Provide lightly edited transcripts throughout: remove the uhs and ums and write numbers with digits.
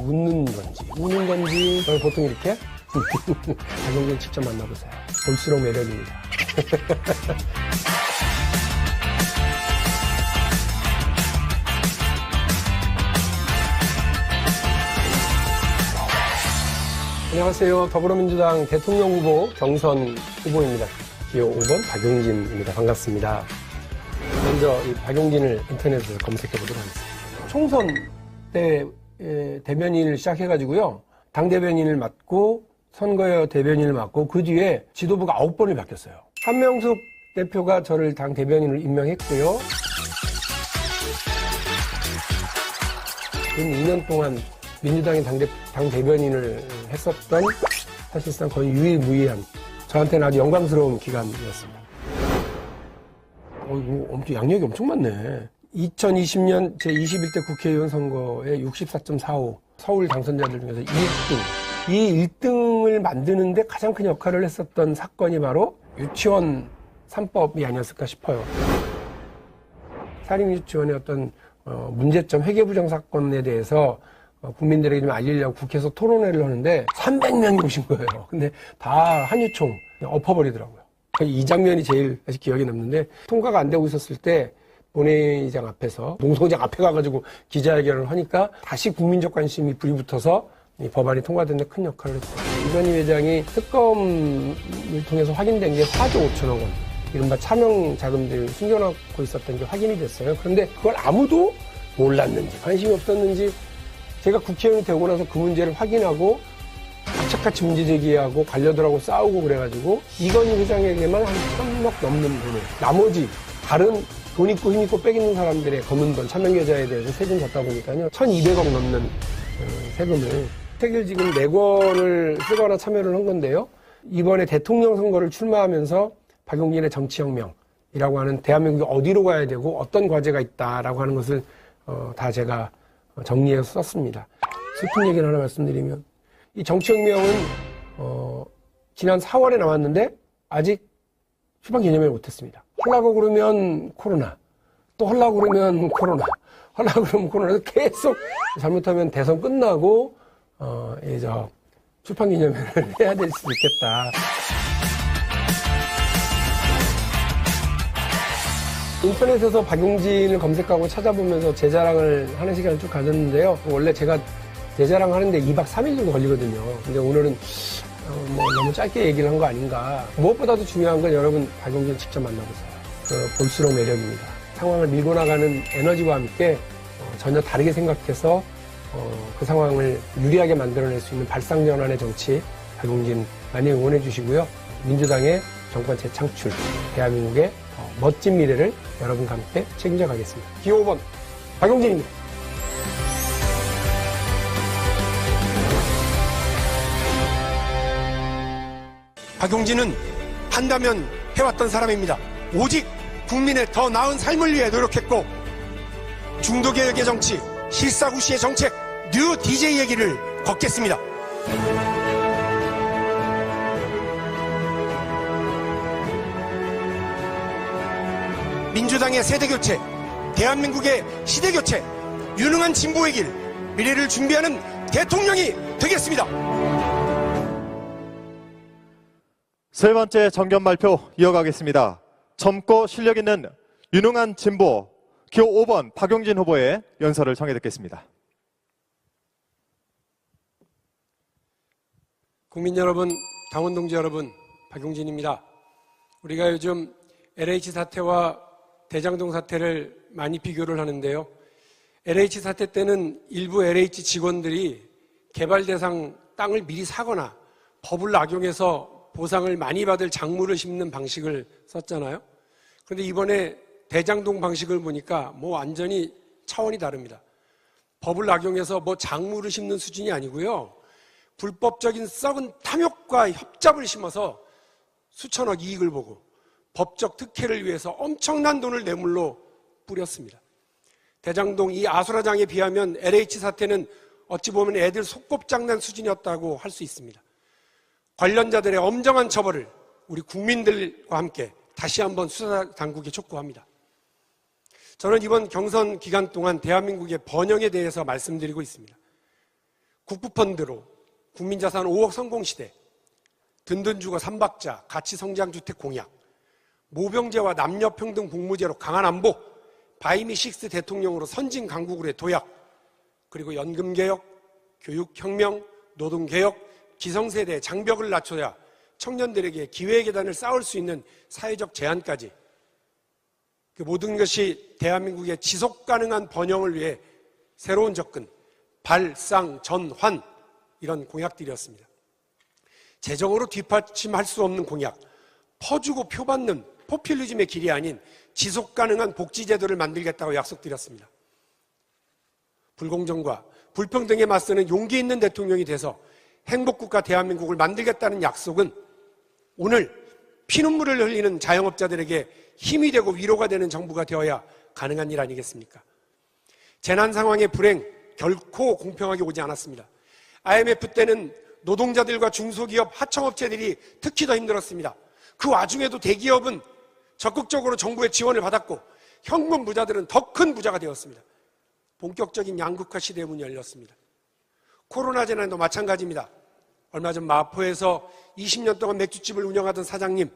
웃는 건지, 우는 건지, 저는 보통 이렇게 박용진 직접 만나보세요. 볼수록 매력입니다. 안녕하세요. 더불어민주당 대통령 후보 경선 후보입니다. 기호 5번 박용진입니다. 반갑습니다. 먼저 이 박용진을 인터넷에서 검색해 보도록 하겠습니다. 총선 때 대변인을 시작해가지고요. 당 대변인을 맡고 선거여 대변인을 맡고 그 뒤에 지도부가 9번이 바뀌었어요. 한명숙 대표가 저를 당 대변인으로 임명했고요. 2년 동안 민주당의 당 대변인을 했었던 사실상 거의 유일무이한 저한테는 아주 영광스러운 기간이었습니다. 엄청 양력이 엄청 많네. 2020년 제21대 국회의원 선거에 64.45 서울 당선자들 중에서 1등. 이 1등을 만드는데 가장 큰 역할을 했었던 사건이 바로 유치원 3법이 아니었을까 싶어요. 사립유치원의 어떤 문제점 회계부정 사건에 대해서 국민들에게 좀 알리려고 국회에서 토론회를 하는데 300명이 오신 거예요. 근데 다 한유총 엎어버리더라고요. 이 장면이 제일 아직 기억에 남는데 통과가 안 되고 있었을 때 본회의장 앞에서 농성장 앞에 가가지고 기자회견을 하니까 다시 국민적 관심이 불이 붙어서 이 법안이 통과된 데 큰 역할을 했어요. 이건희 회장이 특검을 통해서 확인된 게 4조 5천억 원. 이른바 차명 자금들을 숨겨놓고 있었던 게 확인이 됐어요. 그런데 그걸 아무도 몰랐는지 관심이 없었는지 제가 국회의원이 되고 나서 그 문제를 확인하고 악착같이 문제 제기하고 관료들하고 싸우고 그래가지고 이건희 회장에게만 한 1,000억 넘는 돈을 나머지 다른 돈 있고 힘 있고 빽 있는 사람들의 검은 돈 차명계좌에 대해서 세금 걷다 보니까요 1,200억 넘는 세금을 책을 지금 4권을 쓰거나 참여를 한 건데요. 이번에 대통령 선거를 출마하면서 박용진의 정치혁명이라고 하는 대한민국이 어디로 가야 되고 어떤 과제가 있다라고 하는 것을 다 제가 정리해서 썼습니다. 슬픈 얘기를 하나 말씀드리면 이 정치혁명은 지난 4월에 나왔는데 아직 출판 기념회를 못했습니다. 하려고 그러면 코로나, 또 하려고 그러면 코로나, 하려고 그러면 코로나 계속 잘못하면 대선 끝나고 출판 기념회를 해야 될 수도 있겠다. 인터넷에서 박용진을 검색하고 찾아보면서 제 자랑을 하는 시간을 쭉 가졌는데요. 원래 제가 제 자랑 하는데 2박 3일 정도 걸리거든요. 근데 오늘은 너무 짧게 얘기를 한 거 아닌가. 무엇보다도 중요한 건 여러분 박용진 직접 만나보세요. 볼수록 매력입니다. 상황을 밀고 나가는 에너지와 함께 전혀 다르게 생각해서 그 상황을 유리하게 만들어낼 수 있는 발상전환의 정치 박용진 많이 응원해 주시고요. 민주당의 정권 재창출, 대한민국의 멋진 미래를 여러분과 함께 책임져 가겠습니다. 기호 5번 박용진입니다. 박용진은 한다면 해왔던 사람입니다. 오직 국민의 더 나은 삶을 위해 노력했고 중도개혁의 정치, 실사구시의 정책, 뉴 DJ 얘기를 걷겠습니다. 민주당의 세대교체, 대한민국의 시대교체, 유능한 진보의 길, 미래를 준비하는 대통령이 되겠습니다. 세 번째 정견 발표 이어가겠습니다. 젊고 실력 있는 유능한 진보 기호 5번 박용진 후보의 연설을 청해 듣겠습니다. 국민 여러분, 당원 동지 여러분, 박용진입니다. 우리가 요즘 LH 사태와 대장동 사태를 많이 비교를 하는데요. LH 사태 때는 일부 LH 직원들이 개발 대상 땅을 미리 사거나 법을 악용해서 보상을 많이 받을 작물을 심는 방식을 썼잖아요. 그런데 이번에 대장동 방식을 보니까 완전히 차원이 다릅니다. 법을 악용해서 작물을 심는 수준이 아니고요. 불법적인 썩은 탐욕과 협잡을 심어서 수천억 이익을 보고 법적 특혜를 위해서 엄청난 돈을 뇌물로 뿌렸습니다. 대장동 이 아수라장에 비하면 LH 사태는 어찌 보면 애들 소꿉장난 수준이었다고 할 수 있습니다. 관련자들의 엄정한 처벌을 우리 국민들과 함께 다시 한번 수사당국에 촉구합니다. 저는 이번 경선 기간 동안 대한민국의 번영에 대해서 말씀드리고 있습니다. 국부펀드로 국민자산 5억 성공시대, 든든주거 3박자, 가치성장주택 공약, 모병제와 남녀평등 복무제로 강한 안보, 바이미6 대통령으로 선진 강국으로의 도약, 그리고 연금개혁, 교육혁명, 노동개혁, 기성세대의 장벽을 낮춰야 청년들에게 기회의 계단을 쌓을 수 있는 사회적 제안까지, 그 모든 것이 대한민국의 지속가능한 번영을 위해 새로운 접근, 발상전환, 이런 공약들이었습니다. 재정으로 뒷받침할 수 없는 공약, 퍼주고 표받는 포퓰리즘의 길이 아닌 지속가능한 복지제도를 만들겠다고 약속드렸습니다. 불공정과 불평등에 맞서는 용기 있는 대통령이 돼서 행복국가 대한민국을 만들겠다는 약속은 오늘 피눈물을 흘리는 자영업자들에게 힘이 되고 위로가 되는 정부가 되어야 가능한 일 아니겠습니까? 재난 상황의 불행 결코 공평하게 오지 않았습니다. IMF 때는 노동자들과 중소기업, 하청업체들이 특히 더 힘들었습니다. 그 와중에도 대기업은 적극적으로 정부의 지원을 받았고 현금 부자들은 더 큰 부자가 되었습니다. 본격적인 양극화 시대의 문이 열렸습니다. 코로나 재난도 마찬가지입니다. 얼마 전 마포에서 20년 동안 맥주집을 운영하던 사장님,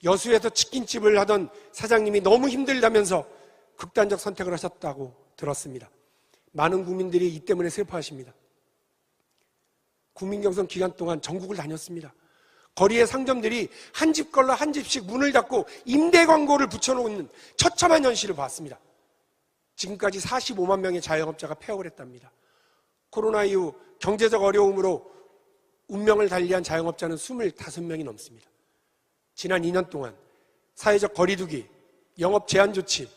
여수에서 치킨집을 하던 사장님이 너무 힘들다면서 극단적 선택을 하셨다고 들었습니다. 많은 국민들이 이 때문에 슬퍼하십니다. 국민경선 기간 동안 전국을 다녔습니다. 거리의 상점들이 한 집 걸러 한 집씩 문을 닫고 임대 광고를 붙여놓는 처참한 현실을 봤습니다. 지금까지 45만 명의 자영업자가 폐업을 했답니다. 코로나 이후 경제적 어려움으로 운명을 달리한 자영업자는 25명이 넘습니다. 지난 2년 동안 사회적 거리두기, 영업 제한 조치,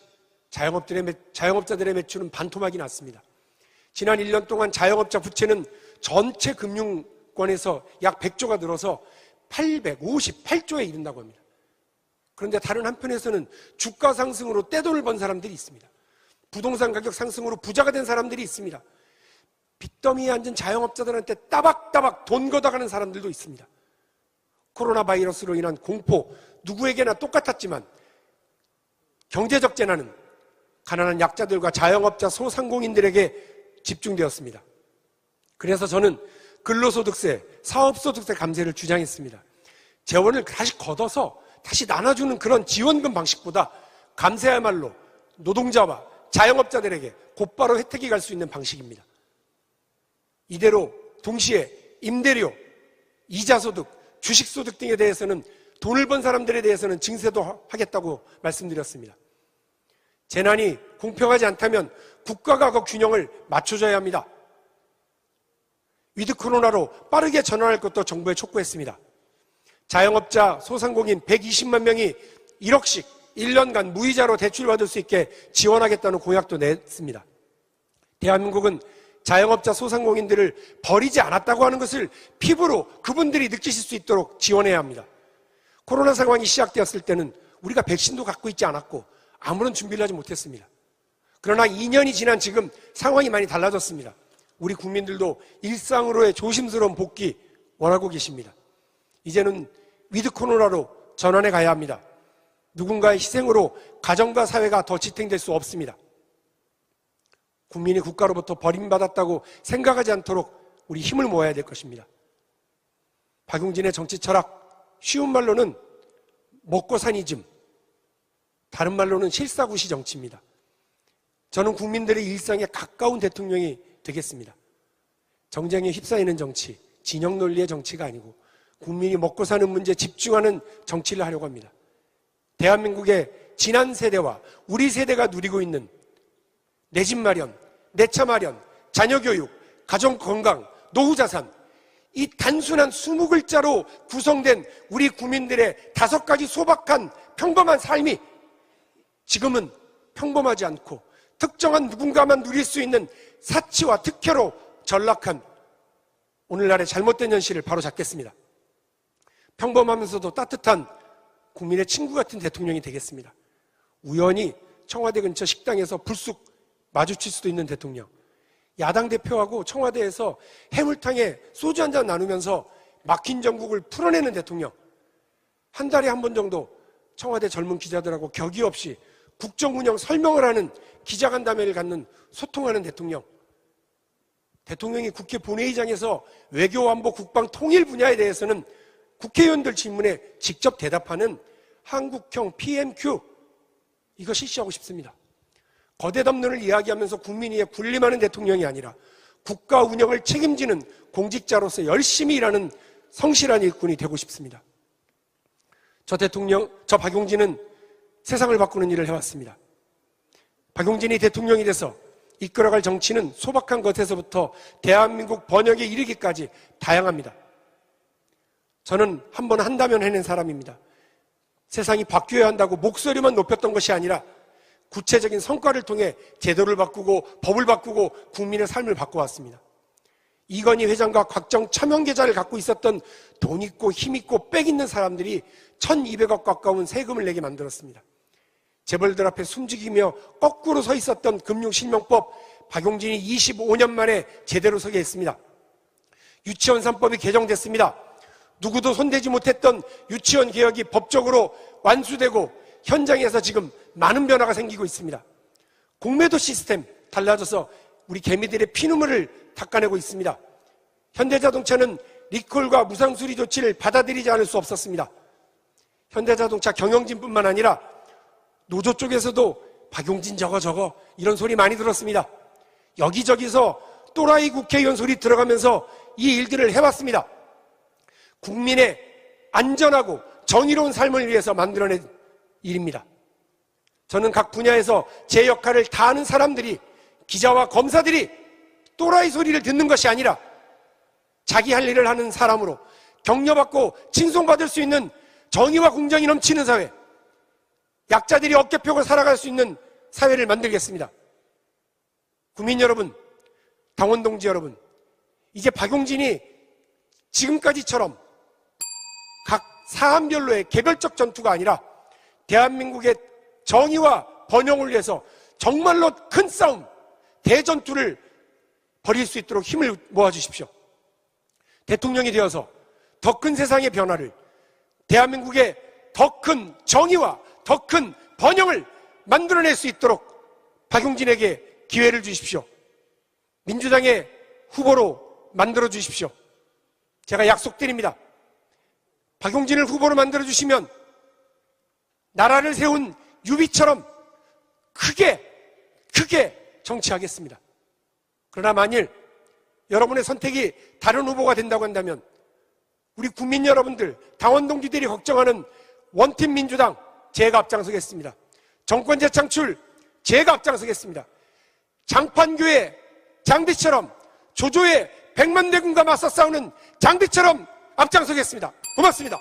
자영업자들의 매출은 반토막이 났습니다. 지난 1년 동안 자영업자 부채는 전체 금융권에서 약 100조가 늘어서 858조에 이른다고 합니다. 그런데 다른 한편에서는 주가 상승으로 떼돈을 번 사람들이 있습니다. 부동산 가격 상승으로 부자가 된 사람들이 있습니다. 빚더미에 앉은 자영업자들한테 따박따박 돈 걷어가는 사람들도 있습니다. 코로나 바이러스로 인한 공포, 누구에게나 똑같았지만 경제적 재난은 가난한 약자들과 자영업자, 소상공인들에게 집중되었습니다. 그래서 저는 근로소득세, 사업소득세 감세를 주장했습니다. 재원을 다시 걷어서 다시 나눠주는 그런 지원금 방식보다 감세야말로 노동자와 자영업자들에게 곧바로 혜택이 갈 수 있는 방식입니다. 이대로 동시에 임대료, 이자소득, 주식소득 등에 대해서는 돈을 번 사람들에 대해서는 증세도 하겠다고 말씀드렸습니다. 재난이 공평하지 않다면 국가가 그 균형을 맞춰줘야 합니다. 위드 코로나로 빠르게 전환할 것도 정부에 촉구했습니다. 자영업자, 소상공인 120만 명이 1억씩 1년간 무이자로 대출받을 수 있게 지원하겠다는 공약도 냈습니다. 대한민국은 자영업자, 소상공인들을 버리지 않았다고 하는 것을 피부로 그분들이 느끼실 수 있도록 지원해야 합니다. 코로나 상황이 시작되었을 때는 우리가 백신도 갖고 있지 않았고 아무런 준비를 하지 못했습니다. 그러나 2년이 지난 지금 상황이 많이 달라졌습니다. 우리 국민들도 일상으로의 조심스러운 복귀 원하고 계십니다. 이제는 위드 코로나로 전환해 가야 합니다. 누군가의 희생으로 가정과 사회가 더 지탱될 수 없습니다. 국민이 국가로부터 버림받았다고 생각하지 않도록 우리 힘을 모아야 될 것입니다. 박용진의 정치 철학, 쉬운 말로는 먹고 사니즘, 다른 말로는 실사구시 정치입니다. 저는 국민들의 일상에 가까운 대통령이 되겠습니다. 정쟁에 휩싸이는 정치, 진영 논리의 정치가 아니고 국민이 먹고 사는 문제에 집중하는 정치를 하려고 합니다. 대한민국의 지난 세대와 우리 세대가 누리고 있는 내 집 마련, 내 차 마련, 자녀 교육, 가정 건강, 노후 자산, 이 단순한 20글자로 구성된 우리 국민들의 5가지 소박한 평범한 삶이 지금은 평범하지 않고 특정한 누군가만 누릴 수 있는 사치와 특혜로 전락한 오늘날의 잘못된 현실을 바로잡겠습니다. 평범하면서도 따뜻한 국민의 친구 같은 대통령이 되겠습니다. 우연히 청와대 근처 식당에서 불쑥 마주칠 수도 있는 대통령, 야당 대표하고 청와대에서 해물탕에 소주 한잔 나누면서 막힌 전국을 풀어내는 대통령, 한 달에 한 번 정도 청와대 젊은 기자들하고 격의 없이 국정 운영 설명을 하는 기자간담회를 갖는 소통하는 대통령, 대통령이 국회 본회의장에서 외교, 안보, 국방, 통일 분야에 대해서는 국회의원들 질문에 직접 대답하는 한국형 PMQ, 이거 실시하고 싶습니다. 거대 담론을 이야기하면서 국민 위에 군림하는 대통령이 아니라 국가 운영을 책임지는 공직자로서 열심히 일하는 성실한 일꾼이 되고 싶습니다. 저 박용진은 세상을 바꾸는 일을 해왔습니다. 박용진이 대통령이 돼서 이끌어갈 정치는 소박한 것에서부터 대한민국 번영에 이르기까지 다양합니다. 저는 한번 한다면 해낸 사람입니다. 세상이 바뀌어야 한다고 목소리만 높였던 것이 아니라 구체적인 성과를 통해 제도를 바꾸고 법을 바꾸고 국민의 삶을 바꿔왔습니다. 이건희 회장과 곽정 차명 계좌를 갖고 있었던 돈 있고 힘 있고 빽 있는 사람들이 1200억 가까운 세금을 내게 만들었습니다. 재벌들 앞에 숨죽이며 거꾸로 서 있었던 금융실명법, 박용진이 25년 만에 제대로 서게 했습니다. 유치원 3법이 개정됐습니다. 누구도 손대지 못했던 유치원 개혁이 법적으로 완수되고 현장에서 지금 많은 변화가 생기고 있습니다. 공매도 시스템 달라져서 우리 개미들의 피눈물을 닦아내고 있습니다. 현대자동차는 리콜과 무상수리 조치를 받아들이지 않을 수 없었습니다. 현대자동차 경영진뿐만 아니라 노조 쪽에서도 박용진 저거 이런 소리 많이 들었습니다. 여기저기서 또라이 국회의원 소리 들어가면서 이 일들을 해왔습니다. 국민의 안전하고 정의로운 삶을 위해서 만들어낸 일입니다. 저는 각 분야에서 제 역할을 다하는 사람들이, 기자와 검사들이 또라이 소리를 듣는 것이 아니라 자기 할 일을 하는 사람으로 격려받고 칭송받을 수 있는 정의와 공정이 넘치는 사회, 약자들이 어깨 펴고 살아갈 수 있는 사회를 만들겠습니다. 국민 여러분, 당원 동지 여러분, 이제 박용진이 지금까지처럼 각 사안별로의 개별적 전투가 아니라 대한민국의 정의와 번영을 위해서 정말로 큰 싸움, 대전투를 벌일 수 있도록 힘을 모아주십시오. 대통령이 되어서 더 큰 세상의 변화를, 대한민국의 더 큰 정의와 더 큰 번영을 만들어낼 수 있도록 박용진에게 기회를 주십시오. 민주당의 후보로 만들어 주십시오. 제가 약속드립니다. 박용진을 후보로 만들어 주시면 나라를 세운 유비처럼 크게 정치하겠습니다. 그러나 만일 여러분의 선택이 다른 후보가 된다고 한다면 우리 국민 여러분들, 당원 동지들이 걱정하는 원팀 민주당, 제가 앞장서겠습니다. 정권 재창출, 제가 앞장서겠습니다. 장판교의 장비처럼, 조조의 100만 대군과 맞서 싸우는 장비처럼 앞장서겠습니다. 고맙습니다.